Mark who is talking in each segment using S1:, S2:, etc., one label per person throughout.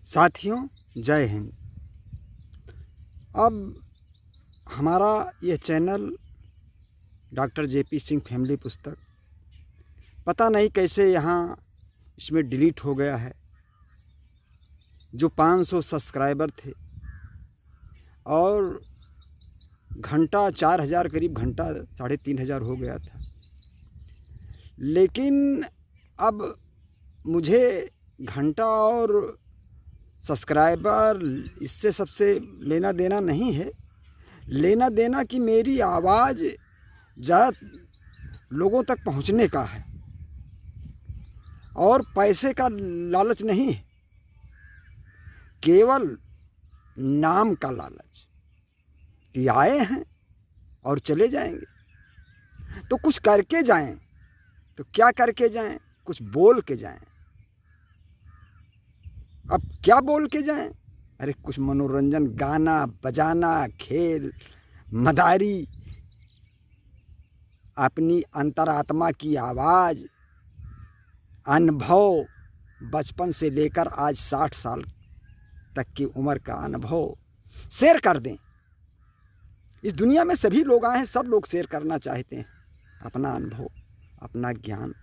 S1: साथियों, जय हिंद। अब हमारा यह channel doctor JP Singh family पुस्तक पता नहीं कैसे यहाँ इसमें डिलीट हो गया है। जो 500 सब्सक्राइबर थे और घंटा 4000 करीब घंटा 3500 हो गया था, लेकिन अब मुझे घंटा और सब्सक्राइबर इससे सबसे लेना देना नहीं है। लेना देना कि मेरी आवाज़ ज़्यादा लोगों तक पहुंचने का है और पैसे का लालच नहीं है, केवल नाम का लालच कि आए हैं और चले जाएंगे। तो कुछ करके जाएं। तो क्या करके जाएं? कुछ बोल के जाएं। अब क्या बोल के जाएं? अरे कुछ मनोरंजन, गाना बजाना, खेल, मदारी, अपनी अंतरात्मा की आवाज़, अनुभव, बचपन से लेकर आज 60 साल तक की उम्र का अनुभव शेयर कर दें। इस दुनिया में सभी लोग आए हैं, सब लोग शेयर करना चाहते हैं अपना अनुभव, अपना ज्ञान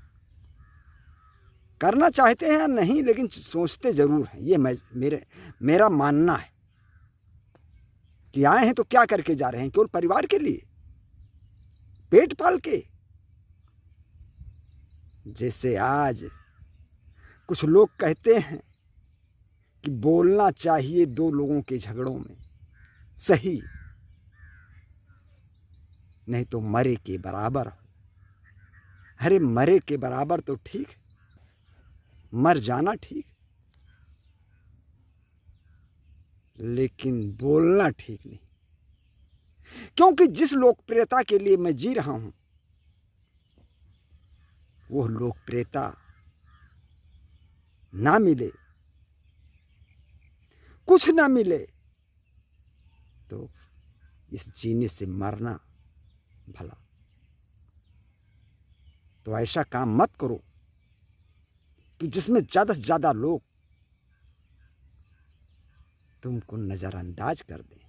S1: करना चाहते हैं या नहीं, लेकिन सोचते ज़रूर हैं। ये मेरा मानना है कि आए हैं तो क्या करके जा रहे हैं? केवल परिवार के लिए, पेट पाल के। जैसे आज कुछ लोग कहते हैं कि बोलना चाहिए दो लोगों के झगड़ों में, सही, नहीं तो मरे के बराबर हो। अरे मरे के बराबर तो ठीक है, मर जाना ठीक, लेकिन बोलना ठीक नहीं। क्योंकि जिस लोकप्रियता के लिए मैं जी रहा हूं, वो लोकप्रियता ना मिले, कुछ ना मिले, तो इस जीने से मरना भला। तो ऐसा काम मत करो कि जिसमें ज़्यादा से ज़्यादा लोग तुमको नज़रअंदाज कर दें,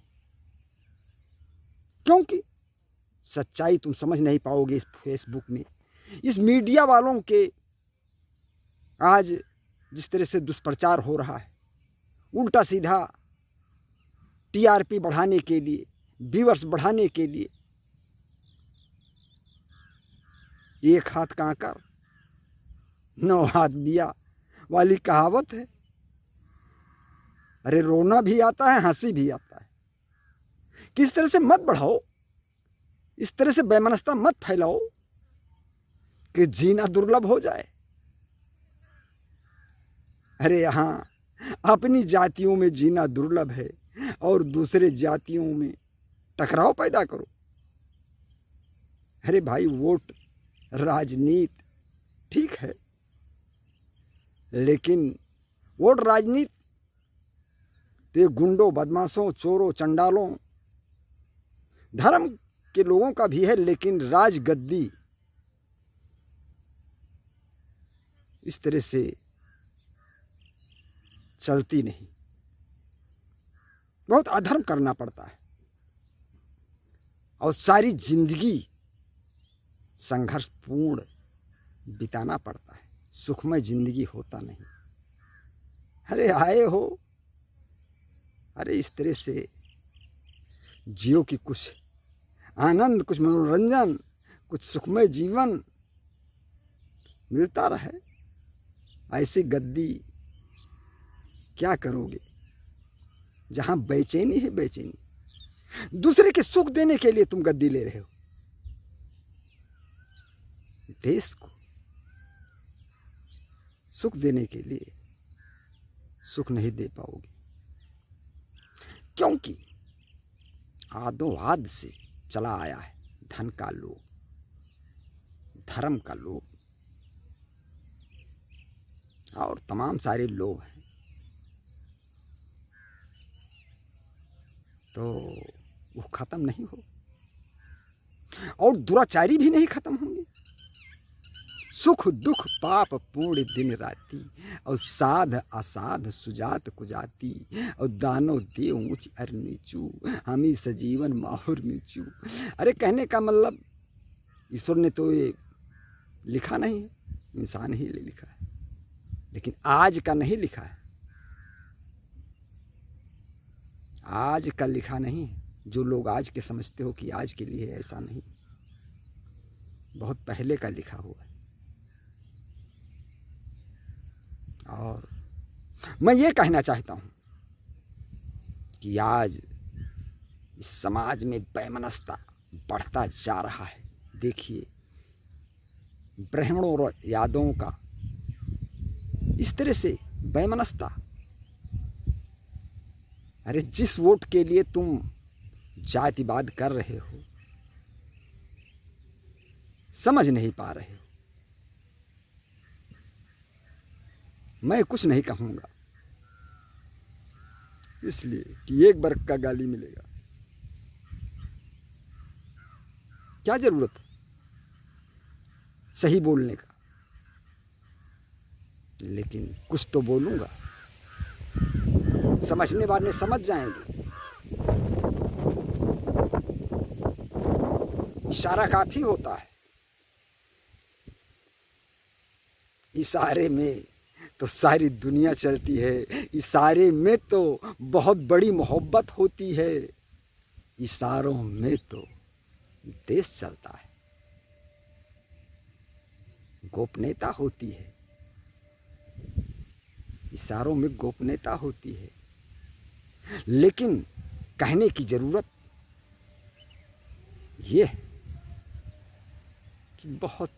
S1: क्योंकि सच्चाई तुम समझ नहीं पाओगे इस फेसबुक में, इस मीडिया वालों के आज जिस तरह से दुष्प्रचार हो रहा है, उल्टा सीधा टीआरपी बढ़ाने के लिए, व्यूअर्स बढ़ाने के लिए। एक हाथ कांकर 9 हाथ बिया वाली कहावत है। अरे रोना भी आता है, हंसी भी आता है। किस तरह से मत बढ़ाओ, इस तरह से बेमनस्ता मत फैलाओ कि जीना दुर्लभ हो जाए। अरे यहाँ अपनी जातियों में जीना दुर्लभ है और दूसरे जातियों में टकराव पैदा करो। अरे भाई, वोट राजनीति ठीक है, लेकिन वोट राजनीति तो गुंडों, बदमाशों, चोरों, चंडालों, धर्म के लोगों का भी है, लेकिन राजगद्दी इस तरह से चलती नहीं। बहुत अधर्म करना पड़ता है और सारी जिंदगी संघर्षपूर्ण बिताना पड़ता है। सुखमय जिंदगी होता नहीं। अरे आए हो, अरे इस तरह से जियो की कुछ आनंद, कुछ मनोरंजन, कुछ सुखमय जीवन मिलता रहे। ऐसी गद्दी क्या करोगे जहां बेचैनी है? बेचैनी दूसरे के सुख देने के लिए तुम गद्दी ले रहे हो। देश को सुख देने के लिए सुख नहीं दे पाओगे, क्योंकि आदोआद से चला आया है धन का लोभ, धर्म का लोभ और तमाम सारे लोभ हैं। तो वो खत्म नहीं हो और दुराचारी भी नहीं खत्म होंगे। सुख दुख पाप पूर्ण दिन राती, और साध असाध सुजात कुजाती, और दानो देव ऊंच अर नीचू, हमी सजीवन माहुर नीचू। अरे कहने का मतलब ईश्वर ने तो ये लिखा नहीं है, इंसान ही लिखा है, लेकिन आज का नहीं लिखा है, आज का लिखा नहीं है। जो लोग आज के समझते हो कि आज के लिए है, ऐसा नहीं, बहुत पहले का लिखा हुआ है। और मैं ये कहना चाहता हूँ कि आज इस समाज में वैमनस्यता बढ़ता जा रहा है। देखिए ब्राह्मणों और यादवों का इस तरह से वैमनस्यता। अरे जिस वोट के लिए तुम जातिवाद कर रहे हो, समझ नहीं पा रहे हो। मैं कुछ नहीं कहूंगा, इसलिए कि एक वर्ग का गाली मिलेगा। क्या जरूरत सही बोलने का, लेकिन कुछ तो बोलूंगा, समझने वाले समझ जाएंगे। इशारा काफी होता है, इशारे में तो सारी दुनिया चलती है, इशारे में तो बहुत बड़ी मोहब्बत होती है, इशारों में तो देश चलता है, गोपनीयता होती है, इशारों में गोपनीयता होती है। लेकिन कहने की जरूरत ये है कि बहुत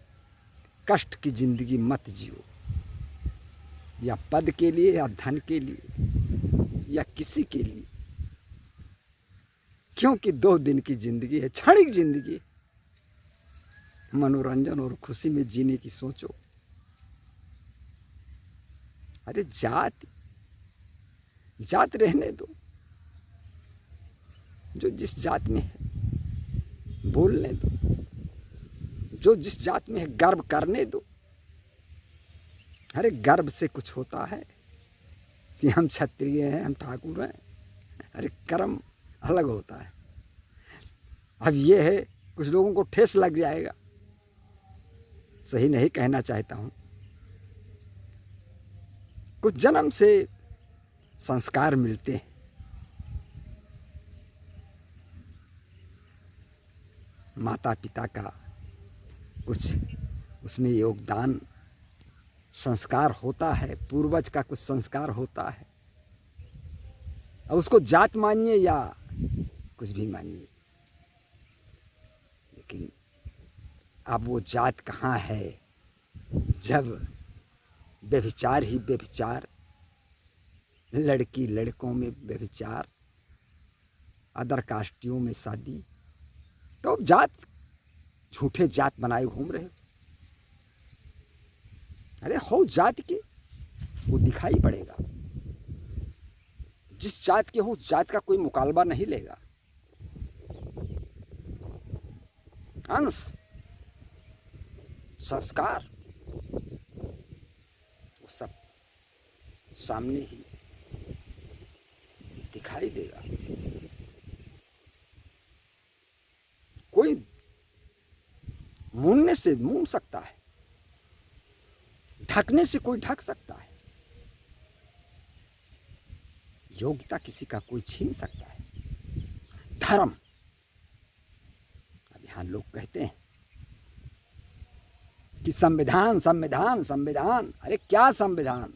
S1: कष्ट की जिंदगी मत जियो, या पद के लिए, या धन के लिए, या किसी के लिए, क्योंकि 2 दिन की जिंदगी है, क्षणिक जिंदगी। मनोरंजन और खुशी में जीने की सोचो। अरे जात रहने दो, जो जिस जात में है बोलने दो, जो जिस जात में है गर्व करने दो। अरे गर्व से कुछ होता है कि हम क्षत्रिय हैं, हम ठाकुर हैं? अरे कर्म अलग होता है। अब ये है, कुछ लोगों को ठेस लग जाएगा, सही नहीं कहना चाहता हूं। कुछ जन्म से संस्कार मिलते हैं, माता पिता का कुछ उसमें योगदान, संस्कार होता है, पूर्वज का कुछ संस्कार होता है। अब उसको जात मानिए या कुछ भी मानिए, लेकिन अब वो जात कहाँ है जब व्यभिचार ही व्यभिचार, लड़की लड़कों में व्यभिचार, अदर कास्टियों में शादी। तो अब जात, झूठे जात बनाए घूम रहे हो। अरे हो जात के, वो दिखाई पड़ेगा। जिस जात के हो उस जात का कोई मुकालबा नहीं लेगा। अंश, संस्कार, वो सब सामने ही दिखाई देगा। कोई मूंढने से मूंढ सकता है, ढकने से कोई ढक सकता है, योग्यता किसी का कोई छीन सकता है। धर्म, अब यहां लोग कहते हैं कि संविधान संविधान संविधान। अरे क्या संविधान?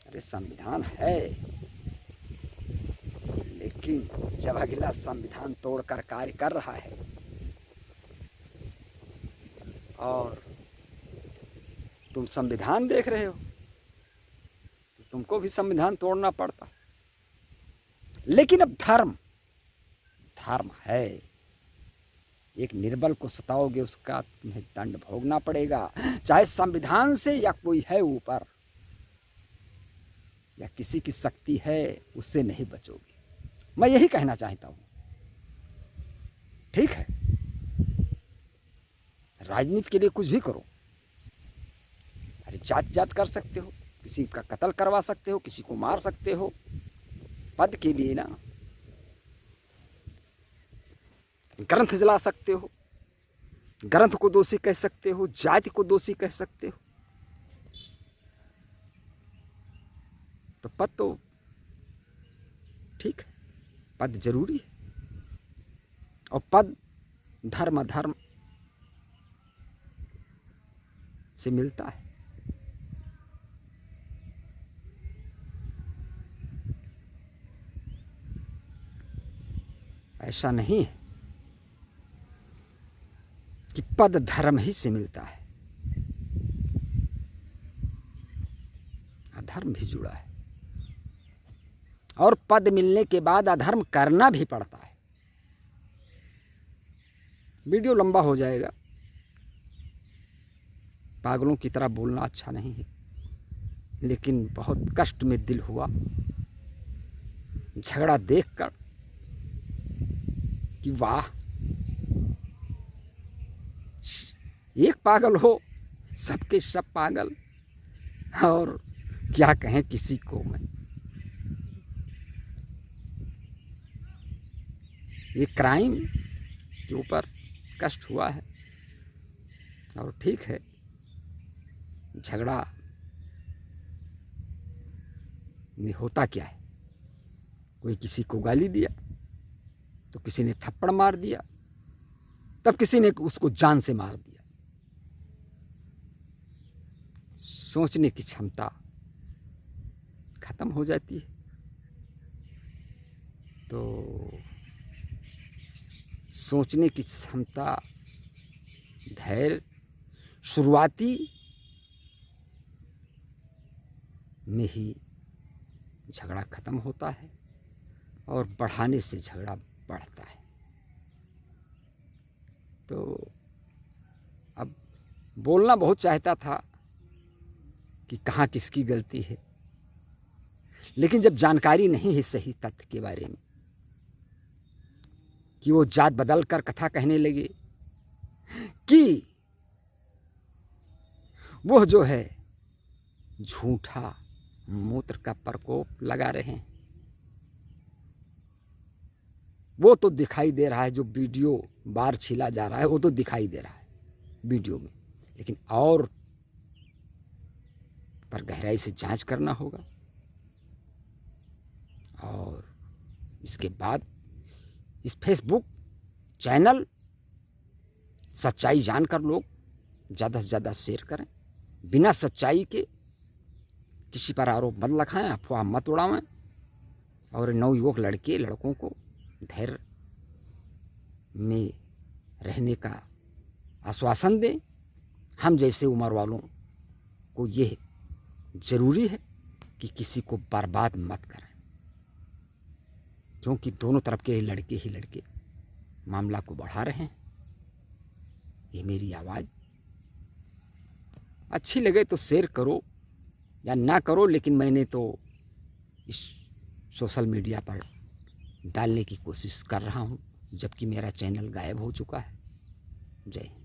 S1: अरे संविधान है, लेकिन जब अगला संविधान तोड़कर कार्य कर रहा है और तुम संविधान देख रहे हो, तो तुमको भी संविधान तोड़ना पड़ता। लेकिन अब धर्म, धर्म है। एक निर्बल को सताओगे, उसका तुम्हें दंड भोगना पड़ेगा, चाहे संविधान से या कोई है ऊपर, या किसी की शक्ति है, उससे नहीं बचोगे। मैं यही कहना चाहता हूं। ठीक है, राजनीति के लिए कुछ भी करो। अरे जात जात कर सकते हो, किसी का कत्ल करवा सकते हो, किसी को मार सकते हो पद के लिए ना। ग्रंथ जला सकते हो, ग्रंथ को दोषी कह सकते हो, जाति को दोषी कह सकते हो। तो पद तो ठीक है, पद जरूरी है। और पद धर्म अधर्म से मिलता है। ऐसा नहीं है कि पद धर्म ही से मिलता है, अधर्म भी जुड़ा है। और पद मिलने के बाद अधर्म करना भी पड़ता है। वीडियो लंबा हो जाएगा, पागलों की तरह बोलना अच्छा नहीं है, लेकिन बहुत कष्ट में दिल हुआ झगड़ा देखकर कि वाह, एक पागल हो सबके सब पागल। और क्या कहें किसी को मैं, ये क्राइम के ऊपर कष्ट हुआ है। और ठीक है, झगड़ा में होता क्या है, कोई किसी को गाली दिया तो किसी ने थप्पड़ मार दिया, तब किसी ने उसको जान से मार दिया। सोचने की क्षमता खत्म हो जाती है। तो सोचने की क्षमता, धैर्य शुरुआती में ही झगड़ा खत्म होता है और बढ़ाने से झगड़ा बढ़ता है। तो अब बोलना बहुत चाहता था कि कहाँ किसकी गलती है, लेकिन जब जानकारी नहीं है सही तथ्य के बारे में, कि वो जात बदल कर कथा कहने लगे कि वो जो है झूठा मूत्र का प्रकोप लगा रहे हैं, वो तो दिखाई दे रहा है। जो वीडियो बार छिला जा रहा है वो तो दिखाई दे रहा है वीडियो में, लेकिन और पर गहराई से जांच करना होगा। और इसके बाद इस फेसबुक चैनल सच्चाई जानकर लोग ज़्यादा से ज़्यादा शेयर करें, बिना सच्चाई के किसी पर आरोप मत लगाएं, अफवाह मत उड़ाएं। और नवयुवक लड़के लड़कों को धैर्य में रहने का आश्वासन दें। हम जैसे उम्र वालों को ये ज़रूरी है कि किसी को बर्बाद मत करें, क्योंकि दोनों तरफ के लड़के ही लड़के मामला को बढ़ा रहे हैं। ये मेरी आवाज़ अच्छी लगे तो शेयर करो या ना करो, लेकिन मैंने तो इस सोशल मीडिया पर डालने की कोशिश कर रहा हूँ, जबकि मेरा चैनल गायब हो चुका है। जय हिंद।